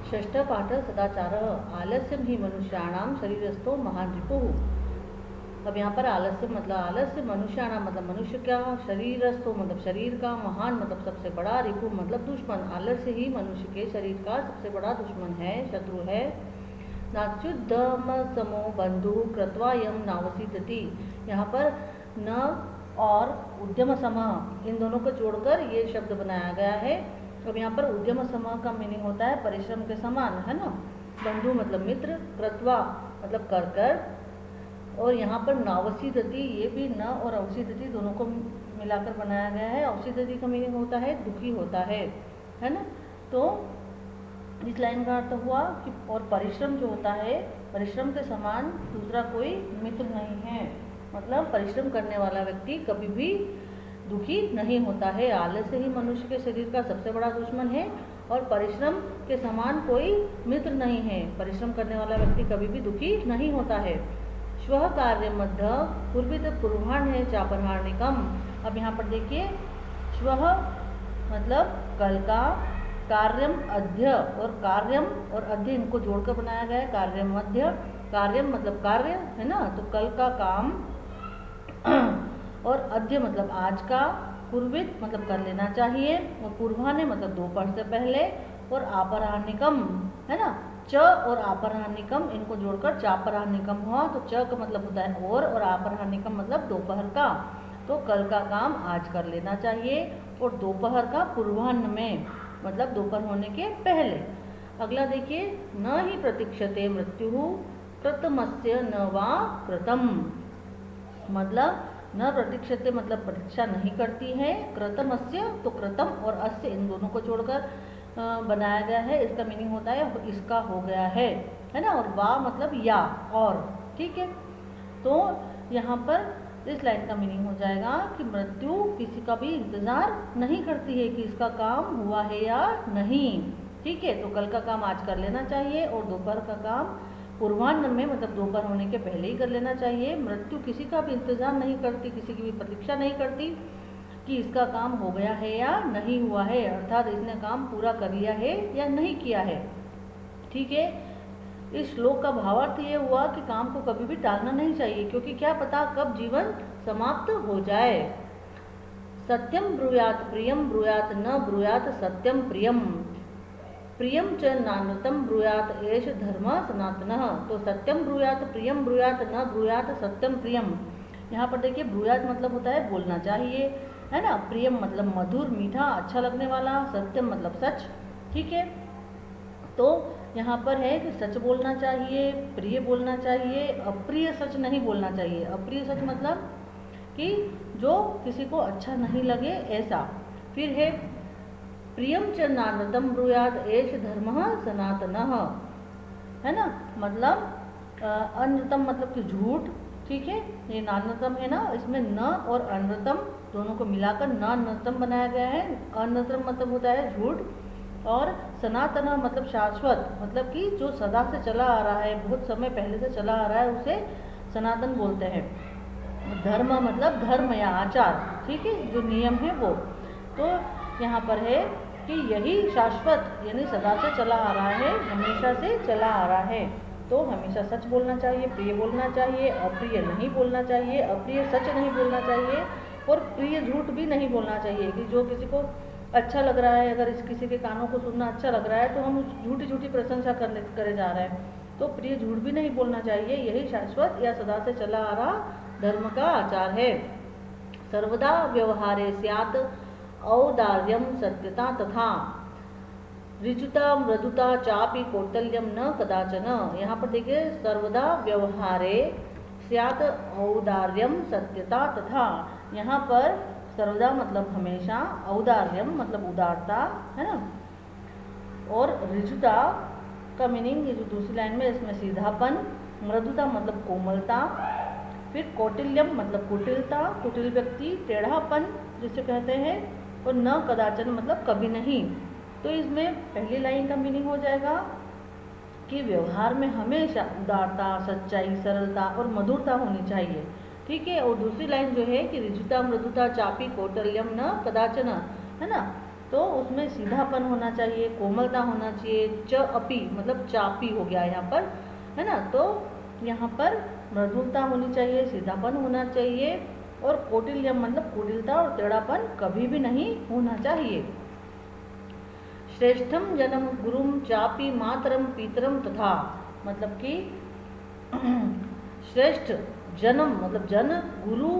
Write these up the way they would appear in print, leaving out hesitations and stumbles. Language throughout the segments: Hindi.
षष्ठ पाठ सदाचारः आलस्यं हि मनुष्याणां शरीरस्थो महान् रिपुः। अब यहाँ पर आलस्य मतलब आलस्य मनुष्याणाम मतलब मनुष्य का, शरीरस्थो मतलब शरीर का, महान मतलब सबसे बड़ा, रिपु मतलब दुश्मन। आलस्य ही मनुष्य के शरीर का सबसे बड़ा दुश्मन है, शत्रु है। नाच्युद्धम समो बंधु कृत्वायम नावसीदति। यहाँ पर न और उद्यम समः इन दोनों को जोड़कर ये शब्द बनाया गया है। अब यहाँ पर उद्यम समः का मीनिंग होता है परिश्रम के समान, है ना। बंधु मतलब मित्र, कृत्वा मतलब कर कर, और यहाँ पर नावसीदति ये भी न और अवसीदति दोनों को मिलाकर बनाया गया है। अवसीदति का मीनिंग होता है दुखी होता है ना। तो इस लाइन का अर्थ हुआ कि और परिश्रम जो होता है, परिश्रम के समान दूसरा कोई मित्र नहीं है। मतलब परिश्रम करने वाला व्यक्ति कभी भी दुखी नहीं होता है। आलस्य ही मनुष्य के शरीर का सबसे बड़ा दुश्मन है और परिश्रम के समान कोई मित्र नहीं है। परिश्रम करने वाला व्यक्ति कभी भी दुखी नहीं होता है। श्वः कार्य मध्य पूर्वित पूर्वाह्न है चापरहार्णिकम। अब यहाँ पर देखिए, श्वः मतलब कल का, कार्यम अद्य और कार्यम और अद्य इनको जोड़कर बनाया गया है। कार्यम मध्य, कार्यम मतलब कार्य है ना, तो कल का काम और अद्य मतलब आज का, पूर्वित मतलब कर लेना चाहिए, और पूर्वाह्न मतलब दोपहर से पहले, और आपराह्निकम है ना, च और आपराह्निकम इनको जोड़कर चापराह्निकम हुआ। तो च का मतलब होता है और आपराह्निकम मतलब दोपहर का। तो कल का काम आज कर लेना चाहिए और दोपहर का पूर्वाह्न में मतलब दोपहर होने के पहले। अगला देखिए, न ही प्रतीक्षते मृत्यु कृतमस्य न वा कृतम। मतलब न प्रतीक्षते मतलब प्रतीक्षा नहीं करती है, कृतमस्य तो कृतम और अस्य इन दोनों को जोड़कर बनाया गया है। इसका मीनिंग होता है इसका हो गया है ना, और वा मतलब या और, ठीक है। तो यहाँ पर इस लाइन का मीनिंग हो जाएगा कि मृत्यु किसी का भी इंतजार नहीं करती है कि इसका काम हुआ है या नहीं, ठीक है। तो कल का काम आज कर लेना चाहिए और दोपहर का काम पूर्वाह्न में मतलब दोपहर होने के पहले ही कर लेना चाहिए। मृत्यु किसी का भी इंतजार नहीं करती, किसी की भी प्रतीक्षा नहीं करती कि इसका काम हो गया है या नहीं हुआ है, अर्थात इसने काम पूरा कर लिया है या नहीं किया है, ठीक है। इस श्लोक का भावार्थ ये हुआ कि काम को कभी भी टालना नहीं चाहिए, क्योंकि क्या पता कब जीवन समाप्त हो जाए। सत्यम ब्रूयात प्रियम ब्रूयात न ब्रूयात सत्यम प्रियम, प्रियम च नानृतम ब्रूयात एष धर्म सनातनः। तो सत्यम ब्रूयात प्रियम ब्रूयात न ब्रूयात सत्यम प्रियम। यहाँ पर देखिए, ब्रूयात मतलब होता है बोलना चाहिए, है ना। प्रियम मतलब मधुर, मीठा, अच्छा लगने वाला। सत्यम मतलब सच, ठीक है। तो यहाँ पर है कि सच बोलना चाहिए, प्रिय बोलना चाहिए, अप्रिय सच नहीं बोलना चाहिए। अप्रिय सच मतलब कि जो किसी को अच्छा नहीं लगे ऐसा। फिर है प्रियम च नानृतम ब्रूयात एष धर्मः सनातनः, है ना। मतलब अनृतम मतलब कि झूठ, ठीक है। ये नानृतम है ना, इसमें न और अनृतम दोनों को मिलाकर नानृतम बनाया गया है। अनृतम मतलब होता है झूठ, और सनातन मतलब शाश्वत, मतलब कि जो सदा से चला आ रहा है, बहुत समय पहले से चला आ रहा है, उसे सनातन बोलते हैं। धर्म मतलब धर्म या आचार, ठीक है, जो नियम है वो। तो यहाँ पर है कि यही शाश्वत यानी सदा से चला आ रहा है, हमेशा से चला आ रहा है। तो हमेशा सच बोलना चाहिए, प्रिय बोलना चाहिए, अप्रिय नहीं बोलना चाहिए, अप्रिय सच नहीं बोलना चाहिए, और प्रिय झूठ भी नहीं बोलना चाहिए। कि जो किसी को अच्छा लग रहा है, अगर किसी के कानों को सुनना अच्छा लग रहा है तो हम झूठी झूठी प्रशंसा करे जा रहे हैं, तो प्रिय झूठ भी नहीं बोलना चाहिए। यही शाश्वत या सदा से चला आ रहा धर्म का आचार है। सर्वदा व्यवहारे स्यात् औदार्यम सत्यता तथा ऋजुता मृदुता चापि कौटल्यम न कदाचन। यहाँ पर देखिए, सर्वदा व्यवहारे स्यात् औदार्यम सत्यता तथा, यहाँ पर सर्वदा मतलब हमेशा, औदार्यम मतलब उदारता, है ना, और ऋजुता का मीनिंग ये जो दूसरी लाइन में इसमें सीधापन, मृदुता मतलब कोमलता, फिर कौटिल्यम मतलब कुटिलता, कुटिल व्यक्ति, टेढ़ापन जिसे कहते हैं, और न कदाचन मतलब कभी नहीं। तो इसमें पहली लाइन का मीनिंग हो जाएगा कि व्यवहार में हमेशा उदारता, सच्चाई, सरलता और मधुरता होनी चाहिए, ठीक है। और दूसरी लाइन जो है कि ऋजुता मृदुता चापी कौटल्यम न कदाचन, है ना, तो उसमें सीधापन होना चाहिए, कोमलता होना चाहिए। च अपी मतलब चापी हो गया यहाँ पर, है ना। तो यहाँ पर मृदुलता होनी चाहिए, सीधापन होना चाहिए, और कौटिल्य मतलब कुटिलता और टेढ़ापन कभी भी नहीं होना चाहिए। श्रेष्ठम जन्म गुरुम चापी मातरम पीतरम तथा, मतलब कि श्रेष्ठ जन्म मतलब जन, गुरु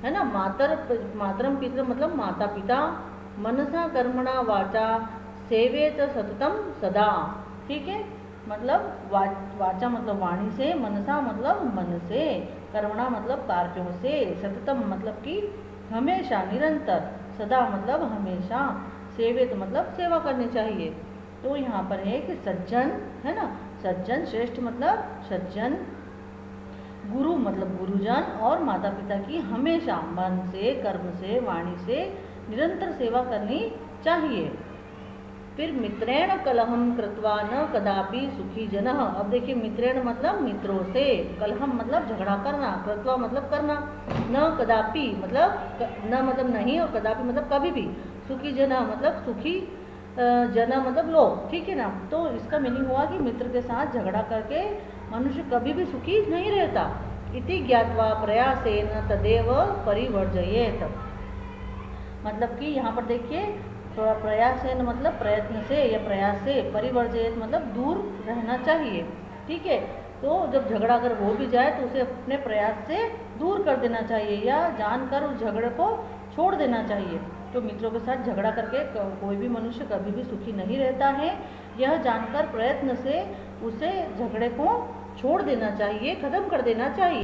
है ना, मातरम पितरम मतलब माता पिता, मनसा कर्मणा वाचा सेवेत सततम सदा, ठीक है। मतलब वाचा मतलब वाणी से, मनसा मतलब मन से, कर्मणा मतलब कार्यों से, सततम मतलब कि हमेशा निरंतर, सदा मतलब हमेशा, सेवेत मतलब सेवा करनी चाहिए। तो यहाँ पर है कि सज्जन है ना, सज्जन श्रेष्ठ मतलब सज्जन, गुरु मतलब गुरुजन, और माता पिता की हमेशा मन से, कर्म से, वाणी से निरंतर सेवा करनी चाहिए। फिर मित्रेण कलहम कृत्वा न कदापि सुखी जनः। अब देखिए मित्रेण मतलब मित्रों से, कलहम मतलब झगड़ा करना, कृत्वा मतलब करना, न कदापि मतलब न मतलब नहीं, और कदापि मतलब कभी भी, सुखी जनः मतलब सुखी जना मतलब लोग, ठीक है ना। तो इसका मीनिंग हुआ कि मित्र के साथ झगड़ा करके मनुष्य कभी भी सुखी नहीं रहता। इति ज्ञात्वा प्रयासेन तदेव परिवर्जयेत, मतलब कि यहाँ पर देखिए थोड़ा प्रयासेन मतलब प्रयत्न से या प्रयास से, परिवर्जयेत मतलब दूर रहना चाहिए, ठीक है। तो जब झगड़ा अगर हो भी जाए तो उसे अपने प्रयास से दूर कर देना चाहिए, या जानकर उस झगड़े को छोड़ देना चाहिए। तो मित्रों के साथ झगड़ा करके कोई भी मनुष्य कभी भी सुखी नहीं रहता है, यह जानकर प्रयत्न से उसे झगड़े को छोड़ देना चाहिए, खत्म कर देना चाहिए।